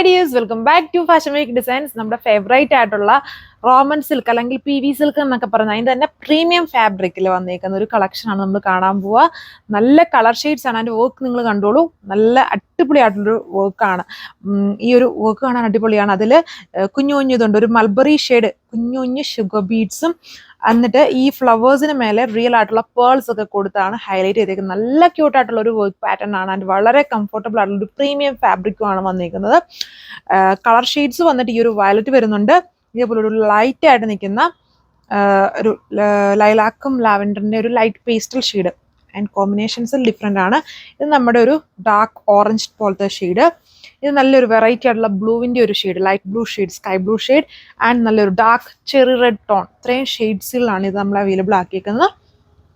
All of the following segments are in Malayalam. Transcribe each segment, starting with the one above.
Hi dears, welcome back to Fashion Week Designs. നമ്മുടെ ഫേവറേറ്റ് ആയിട്ടുള്ള റോമൻ സിൽക്ക് അല്ലെങ്കിൽ PV സിൽക്ക് എന്നൊക്കെ പറഞ്ഞാൽ അതിൻ്റെ തന്നെ പ്രീമിയം ഫാബ്രിക്കിൽ വന്നേക്കുന്ന ഒരു കളക്ഷനാണ് നമ്മൾ കാണാൻ പോവുക. നല്ല കളർ ഷെയ്ഡ്സ് ആണ്. അതിൻ്റെ വർക്ക് നിങ്ങൾ കണ്ടോളൂ. നല്ല അടിപൊളിയായിട്ടുള്ളൊരു വർക്കാണ്. ഈ ഒരു വർക്ക് കാണാൻ അടിപൊളിയാണ്. അതിൽ കുഞ്ഞു കുഞ്ഞു ഇതുണ്ട്, ഒരു മൾബറി ഷെയ്ഡ് കുഞ്ഞു കുഞ്ഞു ഷുഗർ ബീഡ്സും, എന്നിട്ട് ഈ ഫ്ലവേഴ്സിന് മേലെ റിയൽ ആയിട്ടുള്ള പേൾസ് ഒക്കെ കൊടുത്താണ് ഹൈലൈറ്റ് ചെയ്തേക്കുന്നത്. നല്ല ക്യൂട്ടായിട്ടുള്ള ഒരു വർക്ക് പാറ്റേൺ ആണ്. ആൻഡ് വളരെ കംഫർട്ടബിൾ ആയിട്ടുള്ള ഒരു പ്രീമിയം ഫാബ്രിക്കും ആണ് വന്നിരിക്കുന്നത്. കളർ ഷെയ്ഡ്സ് വന്നിട്ട് ഈ ഒരു വയലറ്റ് വരുന്നുണ്ട്, ഇതേപോലെ ഒരു ലൈറ്റ് ആയിട്ട് നിൽക്കുന്ന ഒരു ലൈലാക്കും ലാവൻഡറിന്റെ ഒരു light pastel shade. And combinations different ആണ്. ഇത് നമ്മുടെ ഒരു ഡാർക്ക് ഓറഞ്ച് പോലത്തെ ഷെയ്ഡ്. ഇത് നല്ലൊരു വെറൈറ്റി ആയിട്ടുള്ള ബ്ലൂവിൻ്റെ ഒരു shade, light blue shade, sky blue shade and നല്ലൊരു ഡാർക്ക് ചെറി റെഡ് ടോൺ. ഇത്രയും ഷെയ്ഡ്സിലാണ് ഇത് നമ്മൾ അവൈലബിൾ ആക്കിയിരിക്കുന്നത്.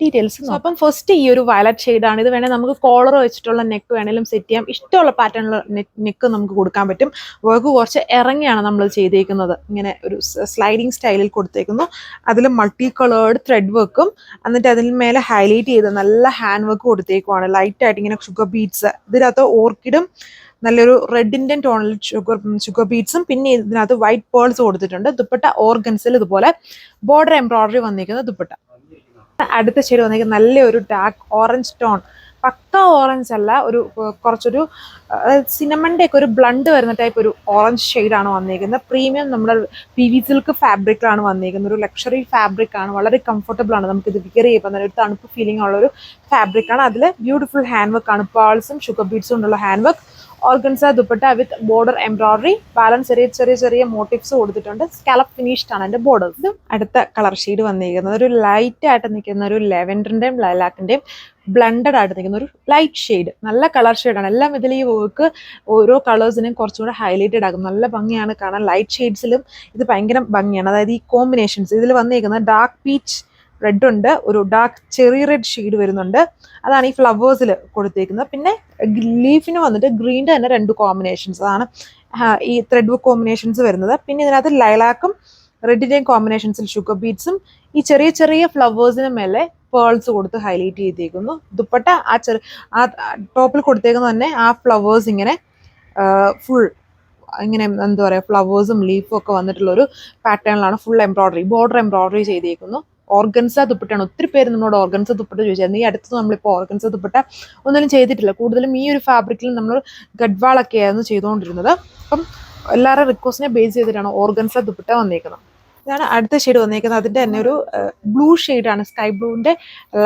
ഡീറ്റെയിൽസ്. അപ്പം ഫസ്റ്റ് ഈ ഒരു വയലറ്റ് ഷെയ്ഡാണ്. ഇത് വേണേൽ നമുക്ക് കോളർ വെച്ചിട്ടുള്ള നെക്ക് വേണേലും സെറ്റ് ചെയ്യാം. ഇഷ്ടമുള്ള പാറ്റേണിലുള്ള നെക്ക് നമുക്ക് കൊടുക്കാൻ പറ്റും. വർക്ക് കുറച്ച് ഇറങ്ങിയാണ് നമ്മൾ ചെയ്തേക്കുന്നത്. ഇങ്ങനെ ഒരു സ്ലൈഡിങ് സ്റ്റൈലിൽ കൊടുത്തേക്കുന്നു. അതിൽ മൾട്ടി കളേർഡ് ത്രെഡ് വർക്കും, എന്നിട്ട് അതിന് മേലെ ഹൈലൈറ്റ് ചെയ്ത് നല്ല ഹാൻഡ് വർക്ക് കൊടുത്തേക്കുവാണ്. ലൈറ്റായിട്ട് ഇങ്ങനെ ഷുഗർ ബീഡ്സ്, ഇതിനകത്ത് ഓർക്കിഡും നല്ലൊരു റെഡിൻ്റെ ടോണിൽ ഷുഗർ ബീഡ്സും, പിന്നെ ഇതിനകത്ത് വൈറ്റ് പേൾസ് കൊടുത്തിട്ടുണ്ട്. ദുപ്പട്ട ഓർഗൻസിൽ ഇതുപോലെ ബോർഡർ എംബ്രോയിഡറി വന്നിരിക്കുന്ന ദുപ്പട്ട. അടുത്ത ഷെയ്ഡ് വന്നിരിക്കുന്നത് നല്ലൊരു ഡാർക്ക് ഓറഞ്ച് ടോൺ. പക്ക ഓറഞ്ച് അല്ല, ഒരു കുറച്ചൊരു സിനമൻ്റെ ഒക്കെ ഒരു ബ്ലണ്ട് വരുന്ന ടൈപ്പ് ഒരു ഓറഞ്ച് ഷെയ്ഡാണ് വന്നിരിക്കുന്നത്. പ്രീമിയം നമ്മുടെ PV സിൽക്ക് ഫാബ്രിക്കാണ് വന്നിരിക്കുന്നത്. ഒരു ലക്ഷറി ഫാബ്രിക് ആണ്, വളരെ കംഫർട്ടബിൾ ആണ്. നമുക്കിത് വിയർ ചെയ്യുമ്പോൾ ഒരു തണുപ്പ് ഫീലിംഗ് ഉള്ള ഒരു ഫാബ്രിക്കാണ്. അതിൽ ബ്യൂട്ടിഫുൾ ഹാൻഡ് വർക്ക് ആണ്, പേൾസും ഷുഗർ ബീഡ്സും കൊണ്ടുള്ള ഹാൻഡ് വർക്ക്. ഓർഗൻസ ദുപ്പട്ട വിത്ത് ബോർഡർ എംബ്രോയിഡറി, ബാലൻസ് ചെറിയ മോട്ടീവ്സ് കൊടുത്തിട്ടുണ്ട്. സ്കാലപ്പ് ഫിനിഷ്ഡ് ആണ് അതിന്റെ ബോർഡേഴ്സ്. അടുത്ത കളർ ഷെയ്ഡ് വന്നിരിക്കുന്നത് ഒരു ലൈറ്റ് ആയിട്ട് നിൽക്കുന്ന ഒരു ലെവൻഡറിന്റെയും ലൈലാക്കിന്റെയും ബ്ലണ്ടഡ് ആയിട്ട് നിൽക്കുന്ന ഒരു ലൈറ്റ് ഷെയ്ഡ്. നല്ല കളർ ഷെയ്ഡാണ്. എല്ലാം ഇതിൽ ഈ വർക്ക് ഓരോ കളേഴ്സിനെയും കുറച്ചുകൂടെ ഹൈലൈറ്റഡ് ആകും. നല്ല ഭംഗിയാണ് കാണാൻ. ലൈറ്റ് ഷെയ്ഡ്സിലും ഇത് ഭയങ്കര ഭംഗിയാണ്. അതായത് ഈ കോമ്പിനേഷൻസ് ഇതിൽ വന്നിരിക്കുന്നത് ഡാർക്ക് പീച്ച് റെഡ് ഉണ്ട്, ഒരു ഡാർക്ക് ചെറി റെഡ് ഷെയ്ഡ് വരുന്നുണ്ട്. അതാണ് ഈ ഫ്ലവേഴ്സിൽ കൊടുത്തേക്കുന്നത്. പിന്നെ ലീഫിന് വന്നിട്ട് ഗ്രീൻ്റെ തന്നെ 2 കോമ്പിനേഷൻസ്, അതാണ് ഈ ത്രെഡ് വർക്ക് കോമ്പിനേഷൻസ് വരുന്നത്. പിന്നെ ഇതിനകത്ത് ലൈലാക്കും റെഡിൻ്റെയും കോമ്പിനേഷൻസിൽ ഷുഗർ ബീഡ്സും, ഈ ചെറിയ ഫ്ലവേഴ്സിന് മേലെ പേൾസ് കൊടുത്ത് ഹൈലൈറ്റ് ചെയ്തേക്കുന്നു. ദുപ്പട്ട ആ ടോപ്പിൽ കൊടുത്തേക്കുന്നത് തന്നെ ആ ഫ്ലവേഴ്സ് ഇങ്ങനെ ഫുൾ ഇങ്ങനെ എന്താ പറയുക, ഫ്ലവേഴ്സും ലീഫും ഒക്കെ വന്നിട്ടുള്ളൊരു പാറ്റേണിലാണ് ഫുൾ എംബ്രോയിഡറി, ബോർഡർ എംബ്രോയിഡറി ചെയ്തേക്കുന്നു. ഓർഗൻസ ദുപ്പട്ടയാണ്. ഒത്തിരി പേര് നമ്മളോട് ഓർഗൻസ ദുപ്പട്ട ചോദിച്ചായിരുന്നു. ഈ അടുത്ത് നമ്മളിപ്പോൾ ഓർഗൻസ ദുപ്പട്ട ഒന്നിനും ചെയ്തിട്ടില്ല. കൂടുതലും ഈ ഒരു ഫാബ്രിക്കിൽ നമ്മൾ ഗഡ്വാളൊക്കെ ആയിരുന്നു ചെയ്തുകൊണ്ടിരുന്നത്. അപ്പം എല്ലാവരുടെ റിക്വസ്റ്റിനെ ബേസ് ചെയ്തിട്ടാണ് ഓർഗൻസ ദുപ്പട്ട വന്നേക്കുന്നത്. ഇതാണ് അടുത്ത ഷെയ്ഡ് വന്നേക്കുന്നത്. അതിൻ്റെ തന്നെ ഒരു ബ്ലൂ ഷെയ്ഡാണ്, സ്കൈ ബ്ലൂവിൻ്റെ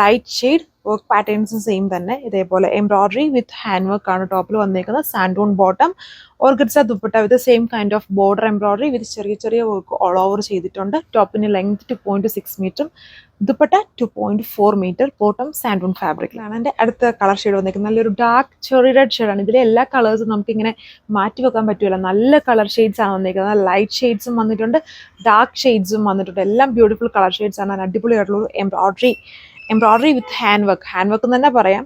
ലൈറ്റ് ഷെയ്ഡ്. വർക്ക് പാറ്റേൺസും സെയിം തന്നെ, ഇതേപോലെ എംബ്രോയിഡറി വിത്ത് ഹാൻഡ് വർക്ക് ആണ് ടോപ്പിൽ വന്നേക്കുന്നത്. സാൻഡൂൺ bottom, organza dupatta with same kind of border embroidery with ചെറിയ വർക്ക് ഓൾ ഓവർ ചെയ്തിട്ടുണ്ട്. ടോപ്പിന് ലെങ്ത് 2.6 മീറ്ററും ദുപ്പട്ട 2.4 മീറ്റർ. ബോട്ടം സാൻഡൂൺ ഫാബ്രിക്കിലാണ്. എൻ്റെ അടുത്ത കളർ ഷെയ്ഡ് വന്നിരിക്കുന്നത് നല്ലൊരു ഡാർക്ക് ചെറി റെഡ് ഷെയ്ഡാണ്. ഇതിലെ എല്ലാ കളേഴ്സും നമുക്കിങ്ങനെ മാറ്റി വെക്കാൻ പറ്റുമല്ലോ. നല്ല കളർ ഷെയ്ഡ്സ് ആണ് വന്നിരിക്കുന്നത്. ലൈറ്റ് ഷെയ്ഡ്സും വന്നിട്ടുണ്ട്, ഡാർക്ക് ഷെയ്ഡ്സും വന്നിട്ടുണ്ട്. എല്ലാം ബ്യൂട്ടിഫുൾ കളർ ഷെയ്ഡ്സ് ആണ്. അടിപൊളിയായിട്ടുള്ള എംബ്രോയിഡറി വിത്ത് ഹാൻഡ് വർക്ക് എന്ന് തന്നെ പറയാം.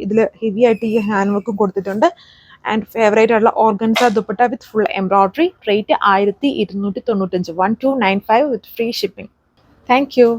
ഇതിൽ ഹെവി ആയിട്ട് ഈ ഹാൻഡ് വർക്കും കൊടുത്തിട്ടുണ്ട്. ആൻഡ് ഫേവറേറ്റ് ആയിട്ടുള്ള organza dupatta with full embroidery. Rate 1295, 1295 with free shipping. Thank you.